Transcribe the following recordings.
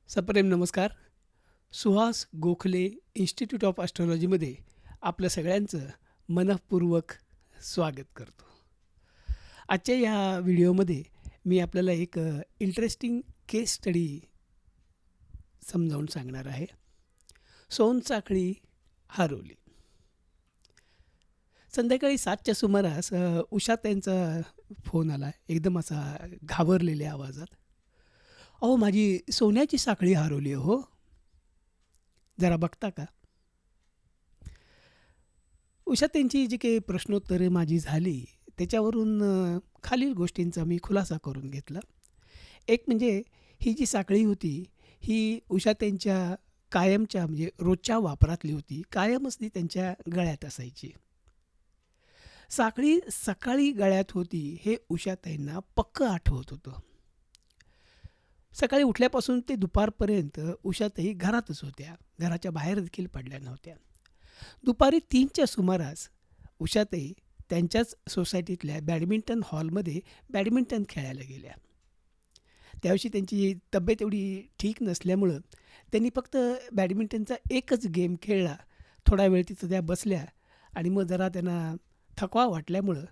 सप्रेम नमस्कार. Suhas Gokhale institute of ॲस्ट्रॉलॉजीमध्ये आपलं सगळ्यांचं मनःपूर्वक स्वागत करतो. आजच्या या व्हिडिओमध्ये मी आपल्याला एक इंटरेस्टिंग केस स्टडी समजावून सांगणार आहे. सोनसाखळी हरवली. संध्याकाळी 7च्या सुमारास उषाताईंचा फोन आला, एकदम असा घाबरलेल्या आवाजात. "अहो, माझी सोन्याची साखळी हरवली आहे हो, जरा बघता का?" उषाताईंची जी काही प्रश्नोत्तरे माझी झाली त्याच्यावरून खालील गोष्टींचा मी खुलासा करून घेतला. एक म्हणजे ही जी साखळी होती ही उषाताईंच्या कायमच्या म्हणजे रोजच्या वापरातली होती. कायमच ती त्यांच्या गळ्यात असायची. साखळी सकाळी गळ्यात होती हे उषाताईंना पक्कं आठवत होतं. सकाळी उठल्यापासून ते दुपारपर्यंत उषाताई घरातच होत्या. घराच्या बाहेर देखील पडल्या नव्हत्या. दुपारी 3च्या सुमारास उषाताई त्यांच्याच सोसायटीतल्या बॅडमिंटन हॉलमध्ये बॅडमिंटन खेळायला गेल्या. त्यावर्षी त्यांची तब्येत एवढी ठीक नसल्यामुळं त्यांनी फक्त बॅडमिंटनचा एकच गेम खेळला. थोडा वेळ तिथं त्या बसल्या आणि मग जरा त्यांना थकवा वाटल्यामुळं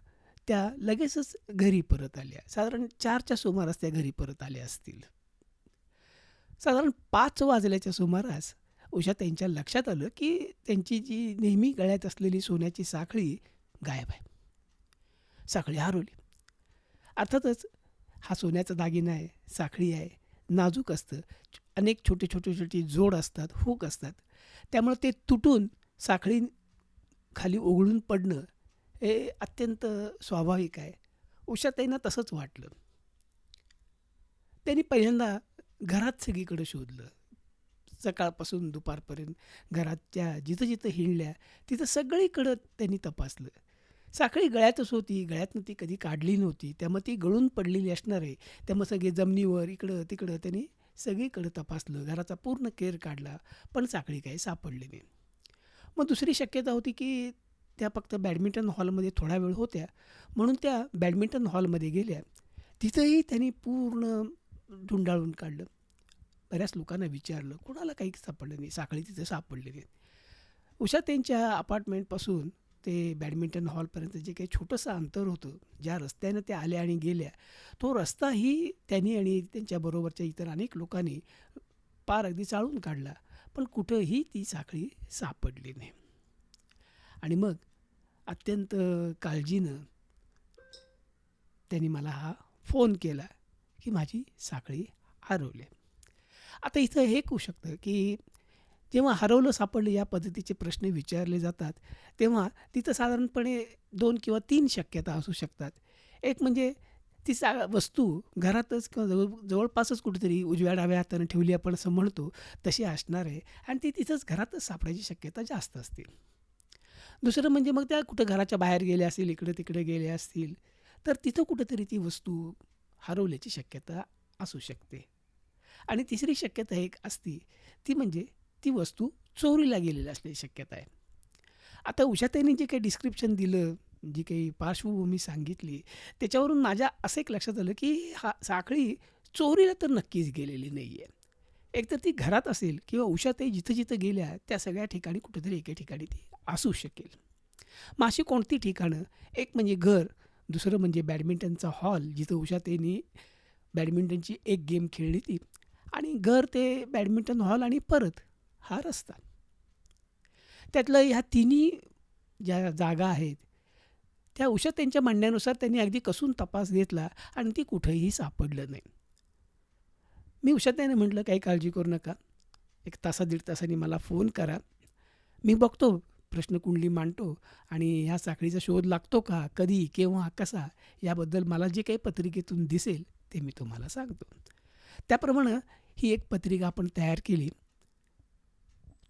त्या लगेचच घरी परत आल्या. साधारण 4च्या सुमारास त्या घरी परत आल्या असतील. साधारण 5 वाजल्याच्या सुमारास उषाताईंच्या लक्षात आलं की त्यांची जी नेहमी गळ्यात असलेली सोन्याची साखळी गायब आहे. साखळी हरवली. अर्थातच हा सोन्याचा दागिना आहे, साखळी आहे, नाजूक असतं. अनेक छोटे जोड असतात, हूक असतात. त्यामुळे ते तुटून साखळी खाली ओघळून पडणं हे अत्यंत स्वाभाविक आहे. उषाताईंना तसंच वाटलं. त्यांनी पहिल्यांदा घरात सगळीकडे शोधलं. सकाळपासून दुपारपर्यंत घराच्या जिथं हिंडल्या तिथं सगळीकडं त्यांनी तपासलं. साखळी गळ्यातच होती. गळ्यातनं ती कधी काढली नव्हती. त्यामुळे ती गळून पडलेली असणार आहे. त्यामुळे सगळे जमिनीवर इकडं तिकडं त्यांनी सगळीकडं तपासलं. घराचा पूर्ण केर काढला, पण साखळी काही सापडली नाही. मग दुसरी शक्यता होती की त्या फक्त बॅडमिंटन हॉलमध्ये थोडा वेळ होत्या, म्हणून त्या बॅडमिंटन हॉलमध्ये गेल्या. तिथंही त्यांनी पूर्ण ढुंडाळून काढलं. बऱ्याच लोकांना विचारलं, कोणाला काही सापडलं नाही. साखळी तिथं सापडली नाही. उषाताईंच्या अपार्टमेंटपासून ते बॅडमिंटन हॉलपर्यंत जे काही छोटंसं अंतर होतं, ज्या रस्त्यानं त्या आल्या आणि गेल्या, तो रस्ताही त्यांनी आणि त्यांच्याबरोबरच्या इतर अनेक लोकांनी पार अगदी चाळून काढला, पण कुठंही ती साखळी सापडली नाही. आणि मग अत्यंत काळजीनं त्यांनी मला हा फोन केला की माझी साखळी हरवली. आता इथं हे होऊ शकतं की जेव्हा हरवलं सापडलं या पद्धतीचे प्रश्न विचारले जातात, तेव्हा तिथं साधारणपणे 2 किंवा 3 शक्यता असू शकतात. एक म्हणजे ती वस्तू घरातच किंवा जवळपासच कुठेतरी उजव्या डाव्या हाताने ठेवली आपण असं म्हणतो, तशी असणार आहे आणि ती तिथंच घरातच सापडायची शक्यता जास्त असते. दुसरं म्हणजे मग त्या कुठं घराच्या बाहेर गेल्या असतील, इकडे-तिकडे गेल्या असतील, तर तिथं कुठेतरी ती वस्तू हरवल्याची शक्यता असू शकते. आणि तिसरी शक्यता एक असती, ती म्हणजे ती वस्तू चोरीला गेलेली असण्याची शक्यता आहे. आता उषाताईंनी जे काही डिस्क्रिप्शन दिलं, जी काही पार्श्वभूमी सांगितली, त्याच्यावरून माझ्या असं एक लक्षात आलं की हा साखळी चोरीला तर नक्कीच गेलेली नाही आहे. एकतर ती घरात असेल किंवा उषाताई जिथं गेल्या त्या सगळ्या ठिकाणी कुठेतरी एके ठिकाणी ती असू शकेल. मग अशी कोणती ठिकाणं? एक म्हणजे घर, दुसरं म्हणजे बॅडमिंटनचा हॉल जिथं उषाताईंनी बॅडमिंटनची एक गेम खेळली ती, आणि घर ते बॅडमिंटन हॉल आणि परत हा रस्ता. त्यातलं ह्या तिन्ही ज्या जागा आहेत त्या उषाताईंच्या म्हणण्यानुसार त्यांनी अगदी कसून तपास घेतला आणि ती कुठेही सापडलं नाही. मी उषाताईंना म्हटलं, काही काळजी करू नका, 1 तासा 1.5 तासांनी मला फोन करा, मी बघतो, प्रश्नकुंडली मांडतो आणि ह्या साखळीचा शोध लागतो का, कधी, केव्हा, कसा, याबद्दल मला जे काही पत्रिकेतून दिसेल ते मी तुम्हाला सांगतो. त्याप्रमाणे ही एक पत्रिका आपण तयार केली.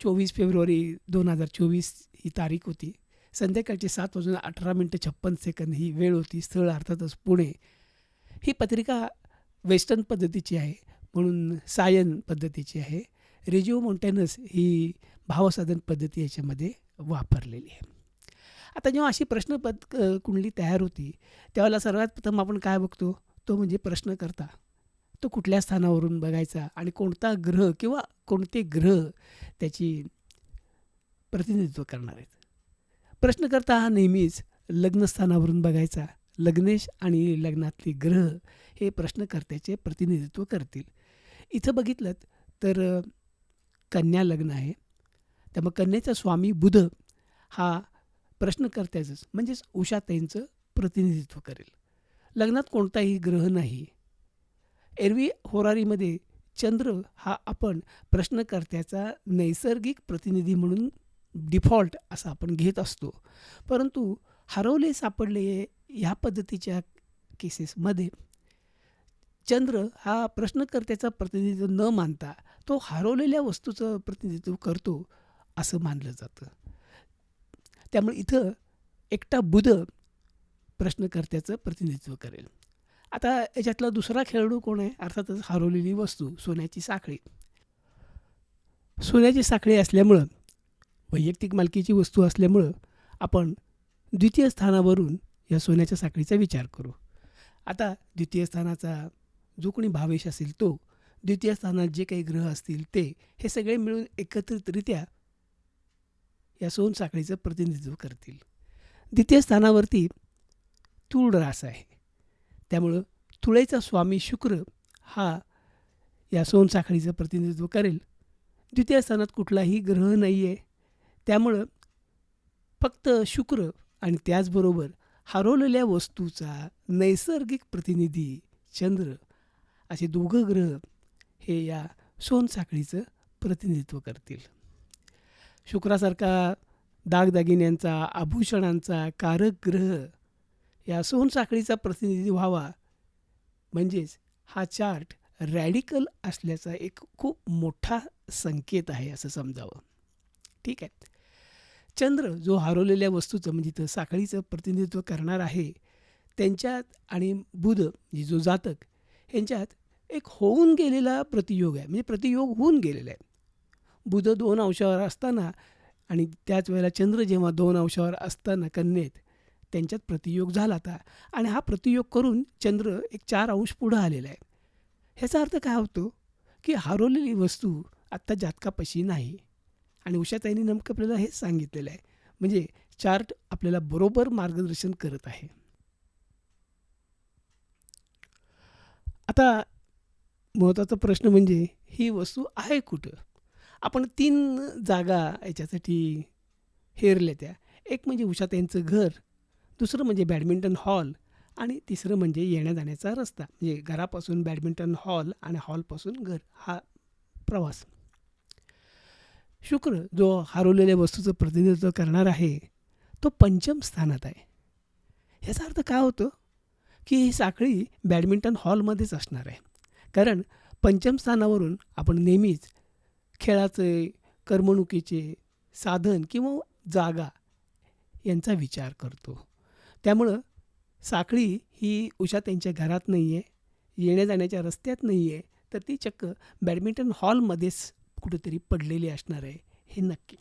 24 फेब्रुवारी 2024 ही तारीख होती. संध्याकाळचे 7:18:56 ही वेळ होती. स्थळ अर्थातच पुणे. ही पत्रिका वेस्टर्न पद्धतीची आहे, म्हणून सायन पद्धतीची आहे. रेजिओ मोंटॅनस ही भावसाधन पद्धती याच्यामध्ये वापरलेली आहे. आता जेव्हा अशी कुंडली तयार होती, त्यावेळेला सर्वात प्रथम आपण काय बघतो, तो म्हणजे प्रश्नकर्ता. तो कुठल्या स्थानावरून बघायचा आणि कोणता ग्रह किंवा कोणते ग्रह त्याची प्रतिनिधित्व करणार आहेत. प्रश्नकर्ता हा नेहमीच लग्नस्थानावरून बघायचा. लग्नेश आणि लग्नातले ग्रह हे प्रश्नकर्त्याचे प्रतिनिधित्व करतील. इथं बघितलं तर कन्या लग्न आहे. त्यामुळे कन्येचा स्वामी बुध हा प्रश्नकर्त्याचंच म्हणजेच उषाताईंचं प्रतिनिधित्व करेल. लग्नात कोणताही ग्रह नाही. एरवी होरारीमध्ये चंद्र हा आपण प्रश्नकर्त्याचा नैसर्गिक प्रतिनिधी म्हणून डिफॉल्ट असा आपण घेत असतो. परंतु हरवले सापडले ह्या पद्धतीच्या केसेसमध्ये चंद्र हा प्रश्नकर्त्याचा प्रतिनिधित्व न मानता तो हरवलेल्या वस्तूचं प्रतिनिधित्व करतो असं मानलं जातं. त्यामुळे इथं एकटा बुध प्रश्नकर्त्याचं प्रतिनिधित्व करेल. आता याच्यातला दुसरा खेळाडू कोण आहे? अर्थातच हरवलेली वस्तू सोन्याची साखळी. सोन्याची साखळी असल्यामुळं वैयक्तिक मालकीची वस्तू असल्यामुळं आपण द्वितीय स्थानावरून या सोन्याच्या साखळीचा विचार करू. आता द्वितीय स्थानाचा जो कोणी भावेश असेल तो, द्वितीय स्थानात जे काही ग्रह असतील ते, हे सगळे मिळून एकत्रितरित्या या सोनसाखळीचं प्रतिनिधित्व करतील. द्वितीय स्थानावरती तूळ रास आहे. त्यामुळं तुळेचा स्वामी शुक्र हा या सोनसाखळीचं प्रतिनिधित्व करेल. द्वितीय स्थानात कुठलाही ग्रह नाही आहे. त्यामुळं फक्त शुक्र आणि त्याचबरोबर हरवलेल्या वस्तूचा नैसर्गिक प्रतिनिधी चंद्र असे दोघं ग्रह हे या सोनसाखळीचं प्रतिनिधित्व करतील. शुक्रासारखा दागदागिन्यांचा, आभूषणांचा कारक ग्रह या सोनसाखळीचा प्रतिनिधी व्हावा म्हणजेच हा चार्ट रॅडिकल असल्याचा एक खूप मोठा संकेत आहे असं समजावं. ठीक आहे. चंद्र जो हरवलेल्या वस्तूचं म्हणजे तर साखळीचं प्रतिनिधित्व करणार आहे, त्यांच्यात आणि बुध म्हणजे जो जातक यांच्यात एक होऊन गेलेला प्रतियोग आहे. म्हणजे प्रतियोग होऊन गेलेला आहे. बुध 2 अंशावर असताना आणि त्याच वेळेला चंद्र जेव्हा 2 अंशावर असताना कन्येत त्यांच्यात प्रतियोग झाला होता आणि हा प्रतियोग करून चंद्र एक 4 अंश पुढं आलेला आहे. ह्याचा अर्थ काय होतो की हरवलेली वस्तू आत्ता जातकापाशी नाही आणि उषाताईंनी नेमकं आपल्याला हेच सांगितलेलं आहे. म्हणजे चार्ट आपल्याला बरोबर मार्गदर्शन करत आहे. आता महत्त्वाचा प्रश्न म्हणजे ही वस्तू आहे कुठं? आपण 3 जागा याच्यासाठी हेरल्या त्या. एक म्हणजे उषाताईंचं घर, दुसरं म्हणजे बॅडमिंटन हॉल आणि तिसरं म्हणजे येण्या-जाण्याचा रस्ता. म्हणजे घरापासून बॅडमिंटन हॉल आणि हॉलपासून घर हा प्रवास. शुक्र जो हरवलेल्या वस्तूचं प्रतिनिधित्व करणार आहे तो 5म स्थानात आहे. ह्याचा अर्थ काय होतो की ही साखळी बॅडमिंटन हॉलमध्येच असणार आहे. कारण 5म स्थानावरून आपण नेहमीच खेळाचे, करमणुकीचे साधन किंवा जागा यांचा विचार करतो. त्यामुळं साखळी ही उषाताईंच्या घरात नाही आहे, येण्या-जाण्याच्या रस्त्यात नाही आहे, तर ती चक्क बॅडमिंटन हॉलमध्येच कुठेतरी पडलेली असणार आहे हे नक्की.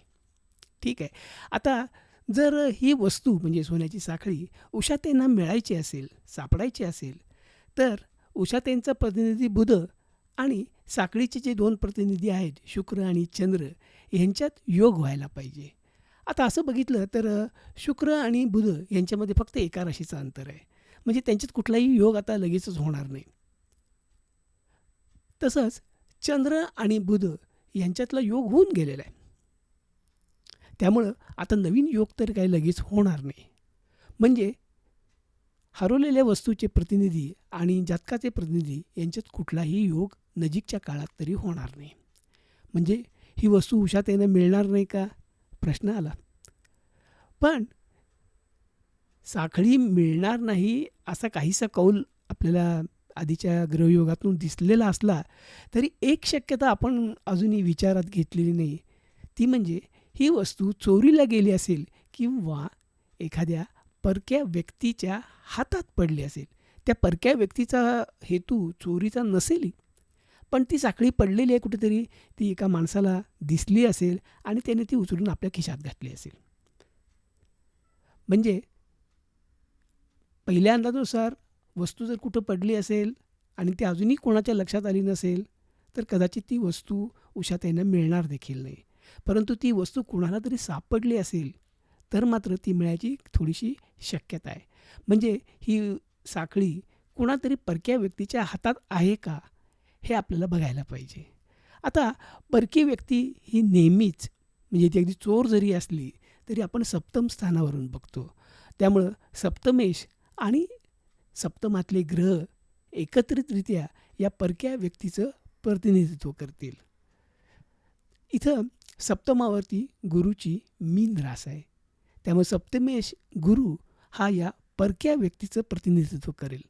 ठीक आहे. आता जर ही वस्तू म्हणजे सोन्याची साखळी उषाताईंना मिळायची असेल, सापडायची असेल, तर उषाताईंचा प्रतिनिधी बुध आणि साखळीचे जे 2 प्रतिनिधी आहेत शुक्र आणि चंद्र यांच्यात योग व्हायला पाहिजे. आता असं बघितलं तर शुक्र आणि बुध यांच्यामध्ये फक्त एका राशीचं अंतर आहे. म्हणजे त्यांच्यात कुठलाही योग आता लगेचच होणार नाही. तसंच चंद्र आणि बुध यांच्यातला योग होऊन गेलेला आहे. त्यामुळं आता नवीन योग तर काही लगेच होणार नाही. म्हणजे हरवलेल्या वस्तूचे प्रतिनिधी आणि जातकाचे प्रतिनिधी यांच्यात कुठलाही योग नजीकच्या काळात तरी होणार नाही. म्हणजे ही वस्तू उषाताईंना मिळणार नाही का? प्रश्न आला. पण साखळी मिळणार नाही असा काहीसा कौल आपल्याला आधीच्या ग्रहयोगातून दिसलेला असला तरी एक शक्यता आपण अजूनही विचारात घेतलेली नाही. ती म्हणजे ही वस्तू चोरीला गेली असेल किंवा एखाद्या परक्या व्यक्तीच्या हातात पडली असेल. त्या परक्या व्यक्तीचा हेतू चोरीचा नसेलही, पण ती साखळी पडलेली आहे कुठेतरी, ती एका माणसाला दिसली असेल आणि त्याने ती उचलून आपल्या खिशात घातली असेल. म्हणजे पहिल्या अंदाजानुसार वस्तू जर कुठं पडली असेल आणि ती अजूनही कोणाच्या लक्षात आली नसेल, तर कदाचित ती वस्तू उषाताईंना मिळणार देखील नाही. परंतु ती वस्तू कुणाला तरी सापडली असेल, तर मात्र ती मिळायची थोडीशी शक्यता आहे. म्हणजे ही साखळी कुणातरी परक्या व्यक्तीच्या हातात आहे का, हे आपल्याला बघायला पाहिजे. आता परकी व्यक्ती ही नेहमीच, म्हणजे ती अगदी चोर जरी असली, तरी आपण सप्तम स्थानावरून बघतो. त्यामुळं सप्तमेश आणि सप्तमातले ग्रह एकत्रितरित्या या परक्या व्यक्तीचं प्रतिनिधित्व करतील. इथं सप्तमावरती गुरुची मीन रास आहे. त्यामुळे सप्तमेश गुरु हा या परक्या व्यक्तीचं प्रतिनिधित्व करेल.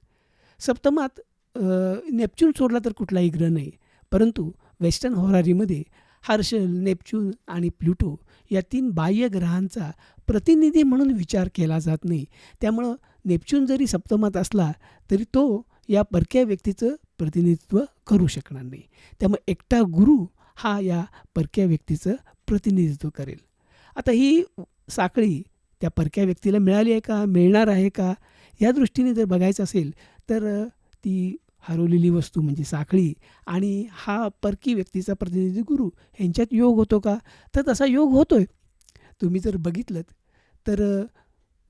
सप्तमात नेपच्यून सोडला तर कुठलाही ग्रह नाही. परंतु वेस्टर्न होरारीमध्ये हर्षल, नेपच्यून आणि प्लुटो या 3 बाह्य ग्रहांचा प्रतिनिधी म्हणून विचार केला जात नाही. त्यामुळं नेपच्यून जरी सप्तमात असला, तरी तो या परक्या व्यक्तीचं प्रतिनिधित्व करू शकणार नाही. त्यामुळे एकटा गुरु हा या परक्या व्यक्तीचं प्रतिनिधित्व करेल. आता ही साखळी त्या परक्या व्यक्तीला मिळाली आहे का, मिळणार आहे का, या दृष्टीने जर बघायचं असेल, तर ती हरवलेली वस्तू म्हणजे साखळी आणि हा परकी व्यक्तीचा प्रतिनिधी गुरु ह्यांच्यात योग होतो का, तर तसा योग होतो आहे. तुम्ही जर बघितलं तर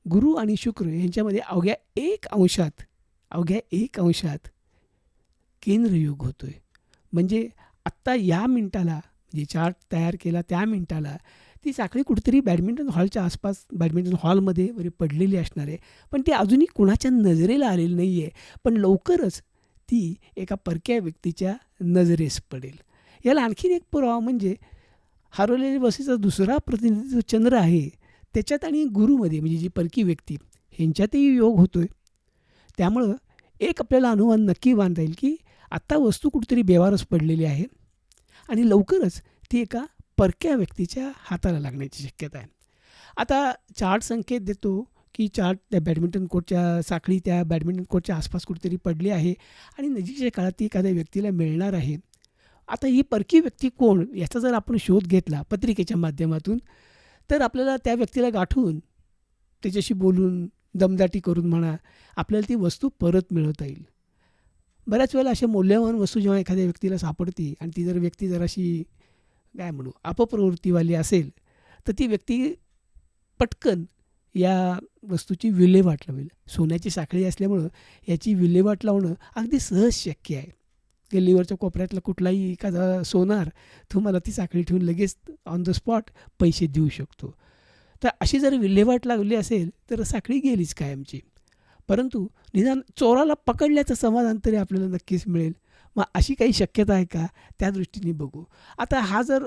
गुरु आणि शुक्र यांच्यामध्ये अवघ्या 1 अंशात केंद्रयोग होतो आहे. म्हणजे आत्ता या मिनिटाला, म्हणजे चार्ट तयार केला त्या मिनिटाला ती साखळी कुठेतरी बॅडमिंटन हॉलच्या आसपास, बॅडमिंटन हॉलमध्ये वगैरे पडलेली असणार आहे. पण ती अजूनही कुणाच्या नजरेला आलेली नाही आहे. पण लवकरच ती एका परक्या व्यक्तीच्या नजरेस पडेल. याला आणखीन एक पुरावा म्हणजे हरवलेल्या वस्तूचा दुसरा प्रतिनिधित्व चंद्र आहे. त्याच्यात आणि गुरुमध्ये, म्हणजे जी परकी व्यक्ती ह्यांच्यातही योग होतो आहे. त्यामुळं एक आपल्याला अनुमान नक्की बांधता येईल की आत्ता वस्तू कुठेतरी बेवारस पडलेली आहे आणि लवकरच ती एका परक्या व्यक्तीच्या हाताला लागण्याची शक्यता आहे. आता चार्ट संकेत देतो की चार्ट त्या बॅडमिंटन कोर्टच्या साखळी त्या बॅडमिंटन कोर्टच्या आसपास कुठेतरी पडली आहे आणि नजीकच्या काळात ती एखाद्या व्यक्तीला मिळणार आहे. आता ही परकी व्यक्ती कोण, याचा जर आपण शोध घेतला पत्रिकेच्या माध्यमातून, तर आपल्याला त्या व्यक्तीला गाठून त्याच्याशी बोलून दमदाटी करून म्हणा, आपल्याला ती वस्तू परत मिळवता येईल. बऱ्याच वेळेला अशा मौल्यवान वस्तू जेव्हा एखाद्या व्यक्तीला सापडते आणि ती जर व्यक्ती जराशी काय म्हणू अपप्रवृत्तीवाली असेल, तर ती व्यक्ती पटकन या वस्तूची विल्हेवाट लावेल. सोन्याची साखळी असल्यामुळं याची विल्हेवाट लावणं अगदी सहज शक्य आहे. गल्लीवरच्या कोपऱ्यातला कुठलाही एखादा सोनार तुम्हाला ती साखळी ठेवून लगेच ऑन द स्पॉट पैसे देऊ शकतो. तर अशी जर विल्हेवाट लागली असेल तर साखळी गेलीच कायमची. परंतु निदान चोराला पकडल्याचं समाधान तरी आपल्याला नक्कीच मिळेल. मग अशी काही शक्यता आहे का, त्या दृष्टीने बघू. आता हा जर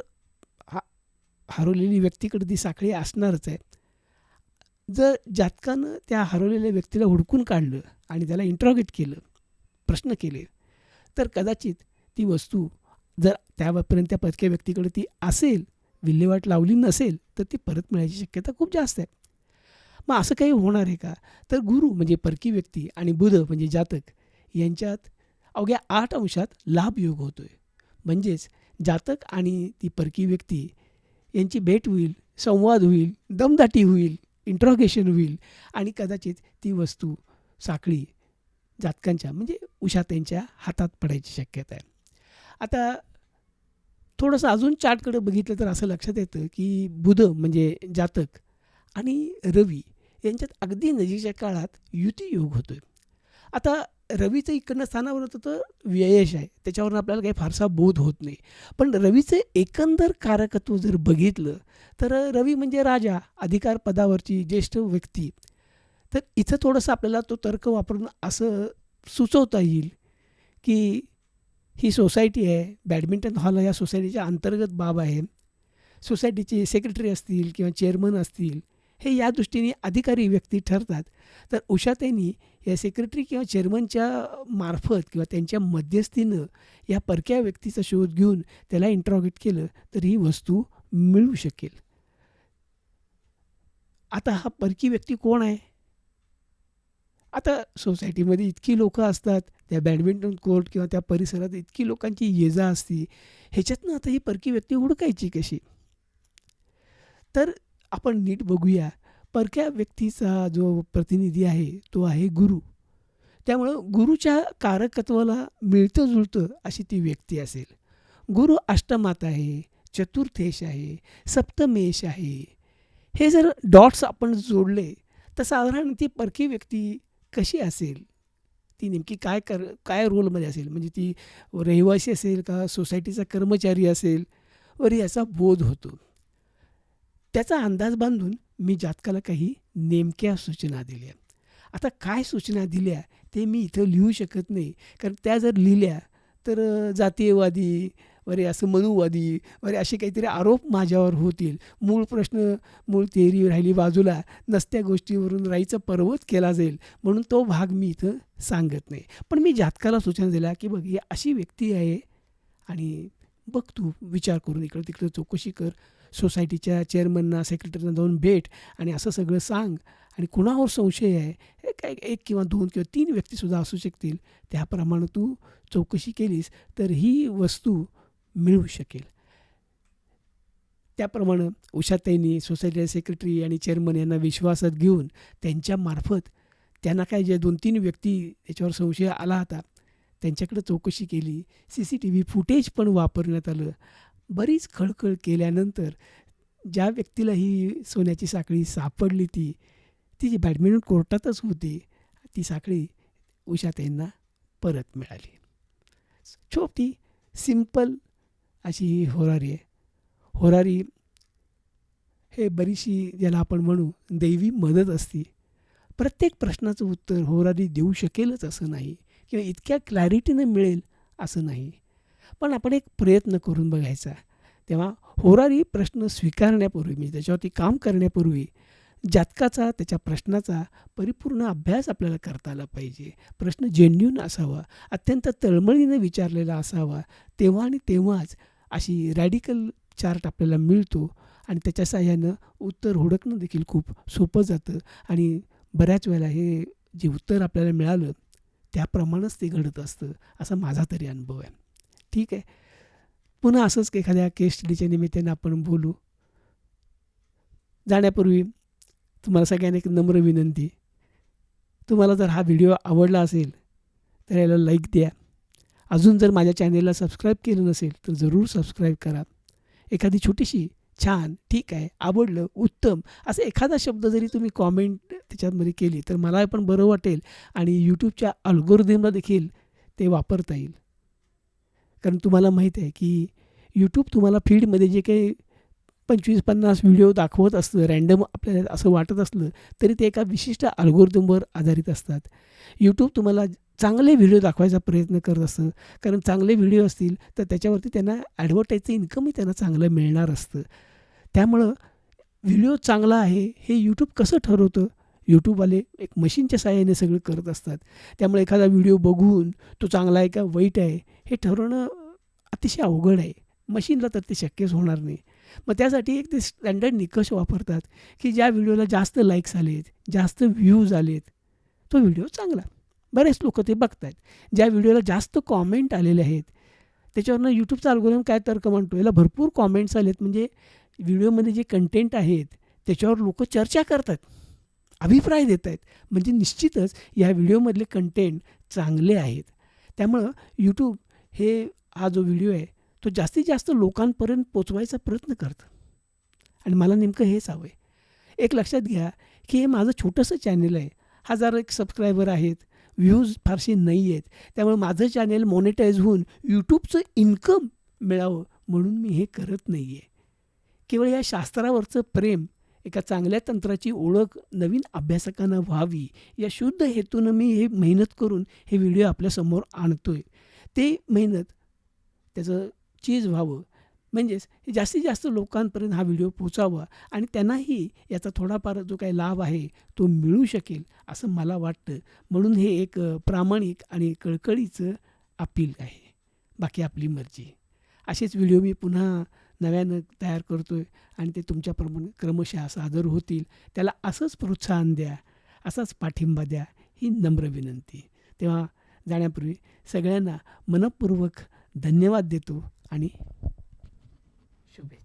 हरवलेली व्यक्तीकडे ती साखळी असणारच आहे. जर जातकानं त्या हरवलेल्या व्यक्तीला हुडकून काढलं आणि त्याला इंट्रॉगेट केलं, प्रश्न केले, तर कदाचित ती वस्तू जर त्यापर्यंत त्या परक्या व्यक्तीकडे ती असेल, विल्हेवाट लावली नसेल, तर ती परत मिळायची शक्यता खूप जास्त आहे. मग असं काही होणार आहे का, तर गुरु म्हणजे परकी व्यक्ती आणि बुध म्हणजे जातक यांच्यात अवघ्या 8 अंशात लाभ योग होतो आहे. म्हणजेच जातक आणि ती परकी व्यक्ती यांची भेट होईल, संवाद होईल, दमदाटी होईल, इंट्रॉगेशन होईल आणि कदाचित ती वस्तू साखळी जातकांच्या म्हणजे उषाताईंच्या हातात पडायची शक्यता आहे. आता थोडंसं अजून चार्टकडे बघितलं तर असं लक्षात येतं की बुध म्हणजे जातक आणि रवी यांच्यात अगदी नजीकच्या काळात युती योग होतो आहे. आता रवीचं इकडनं स्थानावर होतं तर व्ययश आहे, त्याच्यावरून आपल्याला काही फारसा बोध होत नाही. पण रवीचं एकंदर कारकत्व जर बघितलं तर रवी म्हणजे राजा, अधिकार पदावरची ज्येष्ठ व्यक्ती. तर इथं थोडंसं आपल्याला तो तर्क वापरून असं सुचवता येईल की ही सोसायटी आहे, बॅडमिंटन हॉल या सोसायटीच्या अंतर्गत बाब आहे. सोसायटीचे सेक्रेटरी असतील किंवा चेअरमन असतील, हे या दृष्टीने अधिकारी व्यक्ती ठरतात. तर उषाताईंनी या सेक्रेटरी किंवा चेअरमनच्या मार्फत किंवा त्यांच्या मध्यस्थीनं या परक्या व्यक्तीचा शोध घेऊन त्याला इंट्रॉगेट केलं तर ही वस्तू मिळू शकेल. आता हा परकी व्यक्ती कोण आहे? आता सोसायटीमध्ये इतकी लोकं असतात, त्या बॅडमिंटन कोर्ट किंवा त्या परिसरात इतकी लोकांची ये-जा असते, ह्याच्यातनं आता ही परकी व्यक्ती हुडकायची कशी? तर आपण नीट बघूया. परक्या व्यक्तीचा जो प्रतिनिधी आहे तो आहे गुरु. त्यामुळं गुरुच्या कारकत्वाला मिळतं-जुळतं अशी ती व्यक्ती असेल. गुरु अष्टमात आहे, चतुर्थेश आहे, सप्तमेश आहे. हे जर डॉट्स आपण जोडले तर साधारण ती परकी व्यक्ती कशी असेल? ती नेमकी काय रोलमध्ये असेल? म्हणजे ती रहिवासी असेल का सोसायटीचा कर्मचारी असेल? वर याचा बोध होतो. त्याचा अंदाज बांधून मी जातकाला काही नेमक्या सूचना दिल्या. आता काय सूचना दिल्या ते मी इथं लिहू शकत नाही. कारण त्या जर लिहिल्या तर जातीयवादी वगैरे असं मनुवादी वगैरे असे काहीतरी आरोप माझ्यावर होतील. मूळ थिअरी राहिली बाजूला, नसत्या गोष्टीवरून राईचा पर्वत केला जाईल. म्हणून तो भाग मी इथं सांगत नाही. पण मी जातकाला सूचना दिल्या की बघ ही अशी व्यक्ती आहे आणि बघ तू विचार करून इकडं-तिकडं चौकशी कर. सोसायटीच्या चेअरमनना, सेक्रेटरीना जाऊन भेट आणि असं सगळं सांग आणि कुणावर संशय आहे, हे काय 1 किंवा 2 किंवा 3 व्यक्तीसुद्धा असू शकतील. त्याप्रमाणे तू चौकशी केलीस तर ही वस्तू मिळू शकेल. त्याप्रमाणे उषाताईंनी सोसायटीचे सेक्रेटरी आणि चेअरमन यांना विश्वासात घेऊन त्यांच्यामार्फत त्यांना काय जे 2-3 व्यक्ती याच्यावर संशय आला होता, त्यांच्याकडे चौकशी केली. CCTV फुटेज पण वापरण्यात आलं. बरीच खळखळ केल्यानंतर ज्या व्यक्तीला ही सोन्याची साखळी सापडली ती जी बॅडमिंटन कोर्टातच होती, ती साखळी उषाताईंना परत मिळाली. छोटी सिंपल अशी ही होरारी आहे. होरारी हे बरीचशी ज्याला आपण म्हणू दैवी मदत असते. प्रत्येक प्रश्नाचं उत्तर होरारी देऊ शकेलच असं नाही किंवा इतक्या क्लॅरिटीनं मिळेल असं नाही. पण आपण एक प्रयत्न करून बघायचा. तेव्हा होरारी प्रश्न स्वीकारण्यापूर्वी म्हणजे त्याच्यावरती काम करण्यापूर्वी जातकाचा, त्याच्या प्रश्नाचा परिपूर्ण अभ्यास आपल्याला करता आला पाहिजे. प्रश्न जेन्युइन असावा, अत्यंत तळमळीने विचारलेला असावा. तेव्हा आणि तेव्हाच अशी रॅडिकल चार्ट आपल्याला मिळतो आणि त्याच्या साहाय्यानं उत्तर हुडकणं देखील खूप सोपं जातं आणि बऱ्याच वेळेला हे जे उत्तर आपल्याला मिळालं त्याप्रमाणेच ते घडत असतं, असा माझा तरी अनुभव आहे. ठीक आहे. पुन्हा असंच एखाद्या केस स्टडीच्या निमित्ताने आपण बोलू. जाण्यापूर्वी तुम्हाला सगळ्यांना एक नम्र विनंती. तुम्हाला जर हा व्हिडिओ आवडला असेल तर याला लाईक द्या. अजून जर माझ्या चॅनेलला सबस्क्राईब केलं नसेल तर जरूर सबस्क्राईब करा. एखादी छोटीशी छान, ठीक आहे, आवडलं, उत्तम असं एखादा शब्द जरी तुम्ही कॉमेंट त्याच्यामध्ये केली तर मला पण बरं वाटेल आणि यूट्यूबच्या अल्गोरिदमला देखील ते वापरता येईल. कारण तुम्हाला माहीत आहे की यूट्यूब तुम्हाला फीडमध्ये जे काही 25-50 व्हिडिओ दाखवत असतं, रँडम आपल्याला असं वाटत असलं तरी ते एका विशिष्ट अल्गोरिदमवर आधारित असतात. यूट्यूब तुम्हाला चांगले व्हिडिओ दाखवायचा प्रयत्न करत असतं. कारण चांगले व्हिडिओ असतील तर त्याच्यावरती त्यांना ॲडव्हर्टाईजचं इन्कमही त्यांना चांगलं मिळणार असतं. त्यामुळं व्हिडिओ चांगला आहे हे यूट्यूब कसं ठरवतं? यूट्यूबवाले एक मशीनच्या साहाय्याने सगळं करत असतात. त्यामुळे एखादा व्हिडिओ बघून तो चांगला आहे का वाईट आहे हे ठरवणं अतिशय अवघड आहे. मशीनला तर ते शक्यच होणार नाही. मग त्यासाठी एक ते स्टँडर्ड निकष वापरतात की ज्या व्हिडिओला जास्त लाईक्स आलेत, जास्त व्ह्यूज आलेत, तो व्हिडिओ चांगला. बरेच लोकं ते बघत आहेत. ज्या व्हिडिओला जास्त कॉमेंट आलेले आहेत त्याच्यावरनं यूट्यूबचा अल्गोरिदम काय तर्क म्हणतो, याला भरपूर कॉमेंट्स आलेत म्हणजे व्हिडिओमध्ये जे कंटेंट आहेत त्याच्यावर लोकं चर्चा करतात, अभिप्राय देत आहेत. म्हणजे निश्चितच या व्हिडिओमधले कंटेंट चांगले आहेत. त्यामुळं यूट्यूब हा जो व्हिडिओ आहे तो जास्तीत जास्त लोकांपर्यंत पोचवायचा प्रयत्न करतं आणि मला नेमकं हेच हवं आहे. एक लक्षात घ्या की हे माझं छोटंसं चॅनल आहे. 1001 सबस्क्रायबर आहेत, व्ह्यूज फारसे नाही आहेत. त्यामुळे माझं चॅनल मॉनिटाईज होऊन यूट्यूबचं इन्कम मिळावं म्हणून मी हे करत नाही आहे. केवळ या शास्त्रावरचं प्रेम, एका चांगल्या तंत्राची ओळख नवीन अभ्यासकांना व्हावी या शुद्ध हेतूनं मी हे मेहनत करून हे व्हिडिओ आपल्यासमोर आणतो आहे. ते मेहनत त्याचं चीज व्हावं म्हणजेच जास्तीत जास्त लोकांपर्यंत हा व्हिडिओ पोचावा आणि त्यांनाही याचा थोडाफार जो काही लाभ आहे तो मिळू शकेल असं मला वाटतं. म्हणून हे एक प्रामाणिक आणि कळकळीचं अपील आहे. बाकी आपली मर्जी. असेच व्हिडिओ मी पुन्हा नव्यानं तयार करतो आहे आणि ते तुमच्याप्रमाणे क्रमशः सादर होतील. त्याला असंच प्रोत्साहन द्या, असाच पाठिंबा द्या ही नम्र विनंती. तेव्हा जाण्यापूर्वी सगळ्यांना मनःपूर्वक धन्यवाद देतो आणि शुभेच्छा.